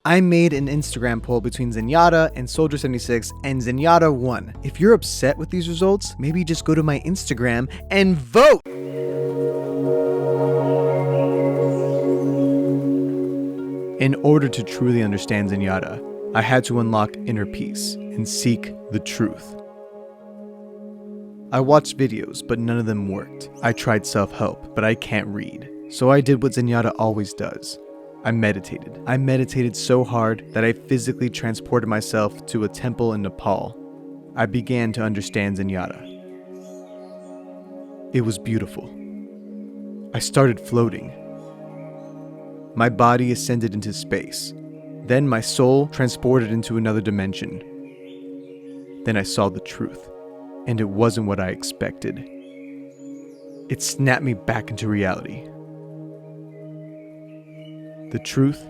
I made an Instagram poll between Zenyatta and Soldier76 and Zenyatta won. If you're upset with these results, maybe just go to my Instagram and vote! In order to truly understand Zenyatta, I had to unlock inner peace and seek the truth. I watched videos, but none of them worked. I tried self-help, but I can't read. So I did what Zenyatta always does. I meditated. I meditated so hard that I physically transported myself to a temple in Nepal. I began to understand Zenyatta. It was beautiful. I started floating. My body ascended into space. Then my soul transported into another dimension. Then I saw the truth, and it wasn't what I expected. It snapped me back into reality. The truth,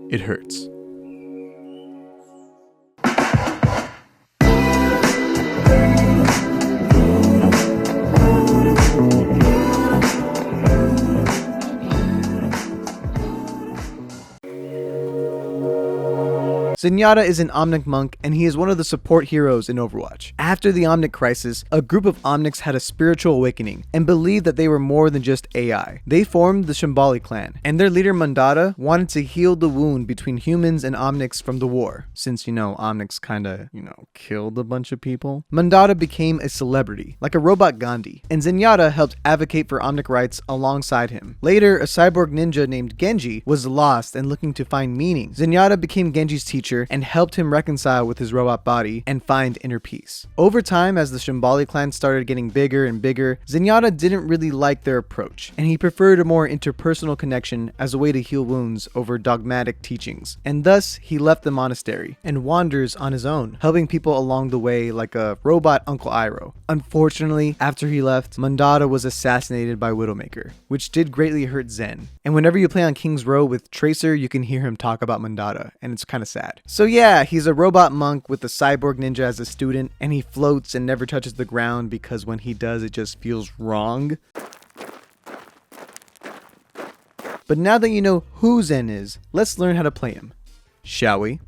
it hurts. Zenyatta is an Omnic monk, and he is one of the support heroes in Overwatch. After the Omnic crisis, a group of Omnics had a spiritual awakening and believed that they were more than just AI. They formed the Shambali clan, and their leader Mandata wanted to heal the wound between humans and Omnics from the war, since, Omnics kinda, killed a bunch of people. Mandata became a celebrity, like a robot Gandhi, and Zenyatta helped advocate for Omnic rights alongside him. Later, a cyborg ninja named Genji was lost and looking to find meaning. Zenyatta became Genji's teacher and helped him reconcile with his robot body and find inner peace. Over time, as the Shambali clan started getting bigger and bigger, Zenyatta didn't really like their approach, and he preferred a more interpersonal connection as a way to heal wounds over dogmatic teachings. And thus, he left the monastery and wanders on his own, helping people along the way like a robot Uncle Iroh. Unfortunately, after he left, Mandata was assassinated by Widowmaker, which did greatly hurt Zen. And whenever you play on King's Row with Tracer, you can hear him talk about Mandata, and it's kinda sad. So yeah, he's a robot monk with a cyborg ninja as a student, and he floats and never touches the ground because when he does, it just feels wrong. But now that you know who Zen is, let's learn how to play him. Shall we?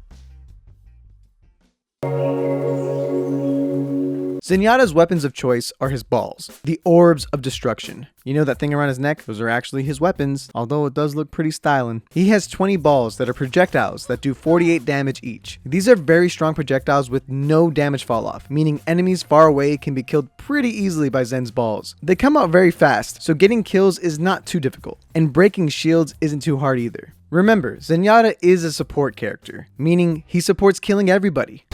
Zenyatta's weapons of choice are his balls, the Orbs of Destruction. You know that thing around his neck? Those are actually his weapons, although it does look pretty stylin'. He has 20 balls that are projectiles that do 48 damage each. These are very strong projectiles with no damage fall off, meaning enemies far away can be killed pretty easily by Zen's balls. They come out very fast, so getting kills is not too difficult, and breaking shields isn't too hard either. Remember, Zenyatta is a support character, meaning he supports killing everybody.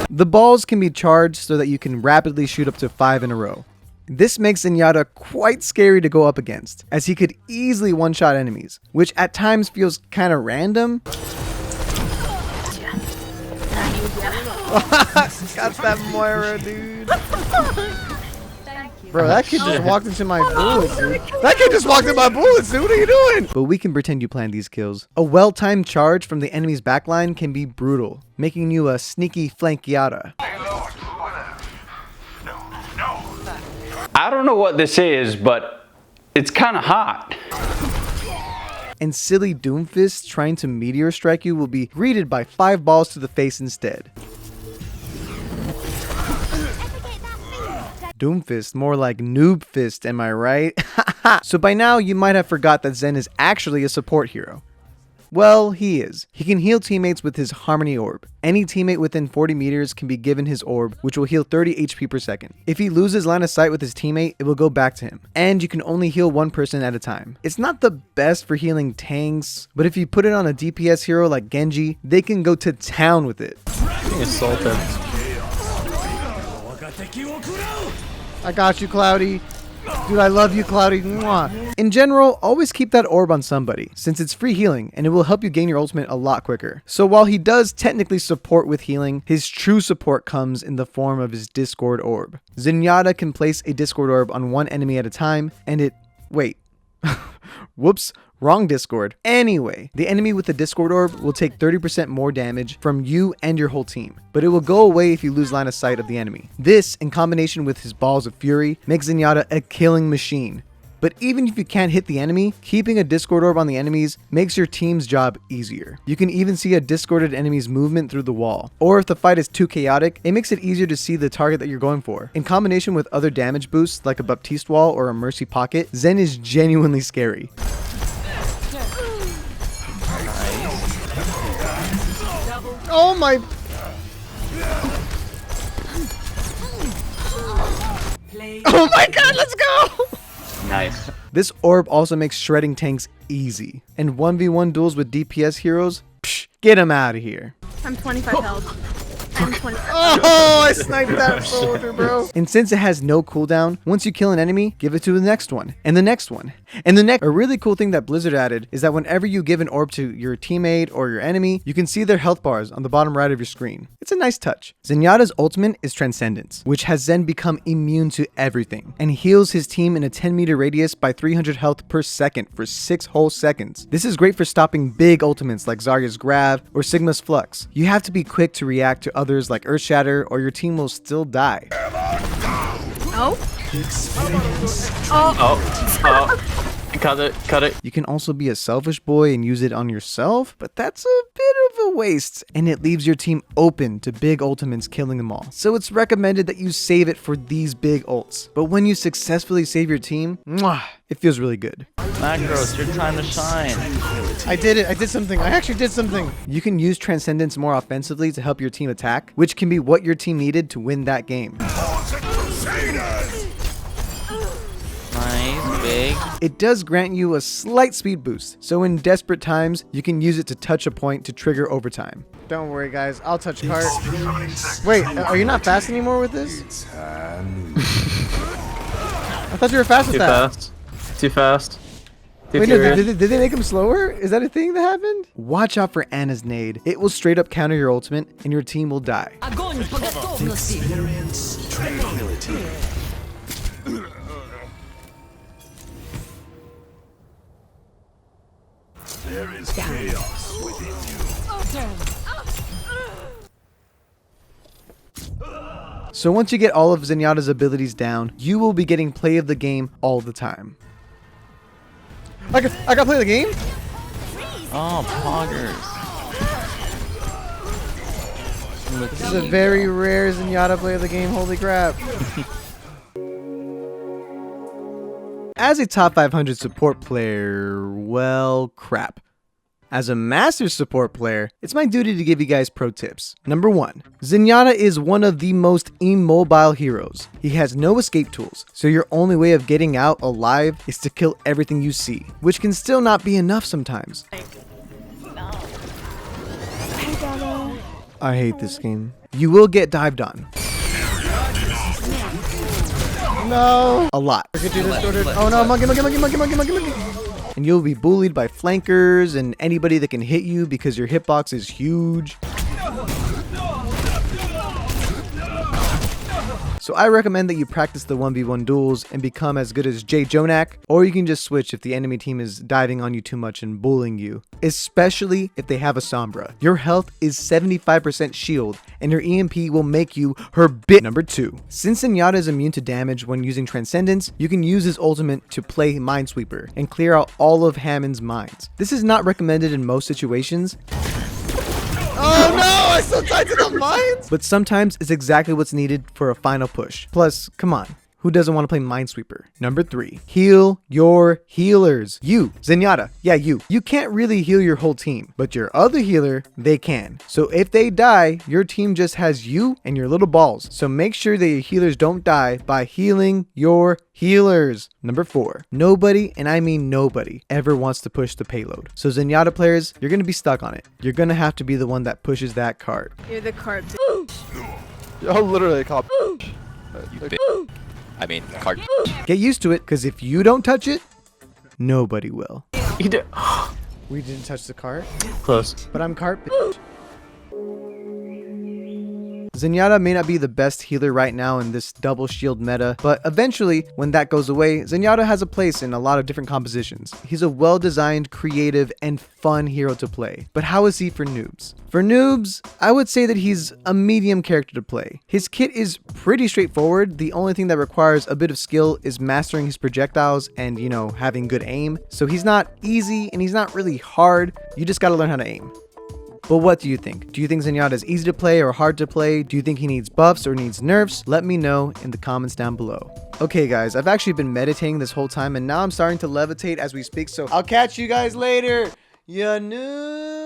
The balls can be charged so that you can rapidly shoot up to 5 in a row. This makes Zenyatta quite scary to go up against, as he could easily one-shot enemies, which at times feels kinda random. Got that Moira, dude. Bro, that kid just walked into my bullets, dude. That kid just walked into my bullets, dude. What are you doing? But we can pretend you planned these kills. A well-timed charge from the enemy's backline can be brutal, making you a sneaky flankiata. I don't know what this is, but it's kind of hot. And silly Doomfist trying to meteor strike you will be greeted by 5 balls to the face instead. Doomfist, more like Noob Fist, am I right? So by now, you might have forgot that Zen is actually a support hero. Well, he is. He can heal teammates with his Harmony Orb. Any teammate within 40 meters can be given his orb, which will heal 30 HP per second. If he loses line of sight with his teammate, it will go back to him. And you can only heal one person at a time. It's not the best for healing tanks, but if you put it on a DPS hero like Genji, they can go to town with it. Assaulted. I got you, Cloudy. Dude, I love you, Cloudy. Mwah. In general, always keep that orb on somebody, since it's free healing, and it will help you gain your ultimate a lot quicker. So while he does technically support with healing, his true support comes in the form of his Discord orb. Zenyatta can place a Discord orb on one enemy at a time, and it... Wait. Whoops. Wrong Discord. Anyway, the enemy with the Discord orb will take 30% more damage from you and your whole team, but it will go away if you lose line of sight of the enemy. This, in combination with his balls of fury, makes Zenyatta a killing machine. But even if you can't hit the enemy, keeping a Discord orb on the enemies makes your team's job easier. You can even see a discorded enemy's movement through the wall. Or if the fight is too chaotic, it makes it easier to see the target that you're going for. In combination with other damage boosts like a Baptiste wall or a Mercy pocket, Zen is genuinely scary. Oh my... Oh my god, let's go! Nice. This orb also makes shredding tanks easy. And 1v1 duels with DPS heroes? Psh, get them out of here. I'm 25 health. I'm 20. Oh, I sniped that soldier, bro. And since it has no cooldown, once you kill an enemy, give it to the next one, and the next one, and the next. A really cool thing that Blizzard added is that whenever you give an orb to your teammate or your enemy, you can see their health bars on the bottom right of your screen. It's a nice touch. Zenyatta's ultimate is Transcendence, which has Zen become immune to everything, and heals his team in a 10-meter radius by 300 health per second for 6 whole seconds. This is great for stopping big ultimates like Zarya's Grab or Sigma's Flux. You have to be quick to react to others like Earthshatter, or your team will still die. Oh. Cut it. You can also be a selfish boy and use it on yourself, but that's a bit of a waste, and it leaves your team open to big ultimates killing them all. So it's recommended that you save it for these big ults. But when you successfully save your team, mwah, it feels really good. Macros, your time to shine. I did it. I did something. I actually did something. You can use Transcendence more offensively to help your team attack, which can be what your team needed to win that game. Nice, big. It does grant you a slight speed boost, so in desperate times, you can use it to touch a point to trigger overtime. Don't worry, guys. I'll touch cart. Wait, are you not fast anymore with this? I thought you were fast with that. Too fast. Wait, no, did they make him slower? Is that a thing that happened? Watch out for Anna's nade. It will straight up counter your ultimate, and your team will die. Experience tranquility. There is chaos within you. So once you get all of Zenyatta's abilities down, you will be getting play of the game all the time. I got play of the game? Oh, poggers. This is a very rare Zenyatta play of the game, holy crap. As a top 500 support player, well, crap. As a master support player, it's my duty to give you guys pro tips. Number 1, Zenyatta is one of the most immobile heroes. He has no escape tools, so your only way of getting out alive is to kill everything you see, which can still not be enough sometimes. I hate this game. You will get dived on. No! A lot. Oh no, monkey. And you'll be bullied by flankers and anybody that can hit you because your hitbox is huge. So I recommend that you practice the 1v1 duels and become as good as Jay Jonak, or you can just switch if the enemy team is diving on you too much and bullying you, especially if they have a Sombra. Your health is 75% shield, and her EMP will make you her bit. Number 2, since Zenyatta is immune to damage when using Transcendence, you can use his ultimate to play Minesweeper and clear out all of Hammond's mines. This is not recommended in most situations. Oh no, I still tied to the mines! But sometimes it's exactly what's needed for a final push. Plus, come on, who doesn't want to play Minesweeper? Number 3, heal your healers. You, Zenyatta, yeah, you can't really heal your whole team, but your other healer, they can. So if they die, your team just has you and your little balls. So make sure that your healers don't die by healing your healers. Number 4, nobody, and I mean nobody, ever wants to push the payload. So Zenyatta players, you're gonna be stuck on it. You're gonna have to be the one that pushes that cart. You're the cart. Yo, literally a cop. I mean, cart. Get used to it, because if you don't touch it, nobody will. You did. We didn't touch the cart, Close. but I'm cart. Zenyatta may not be the best healer right now in this double shield meta, but eventually, when that goes away, Zenyatta has a place in a lot of different compositions. He's a well-designed, creative, and fun hero to play. But how is he for noobs? For noobs, I would say that he's a medium character to play. His kit is pretty straightforward. The only thing that requires a bit of skill is mastering his projectiles and, you know, having good aim. So he's not easy and he's not really hard. You just gotta learn how to aim. But what do you think? Do you think Zenyatta is easy to play or hard to play? Do you think he needs buffs or needs nerfs? Let me know in the comments down below. Okay guys, I've actually been meditating this whole time and now I'm starting to levitate as we speak, so I'll catch you guys later, ya noob!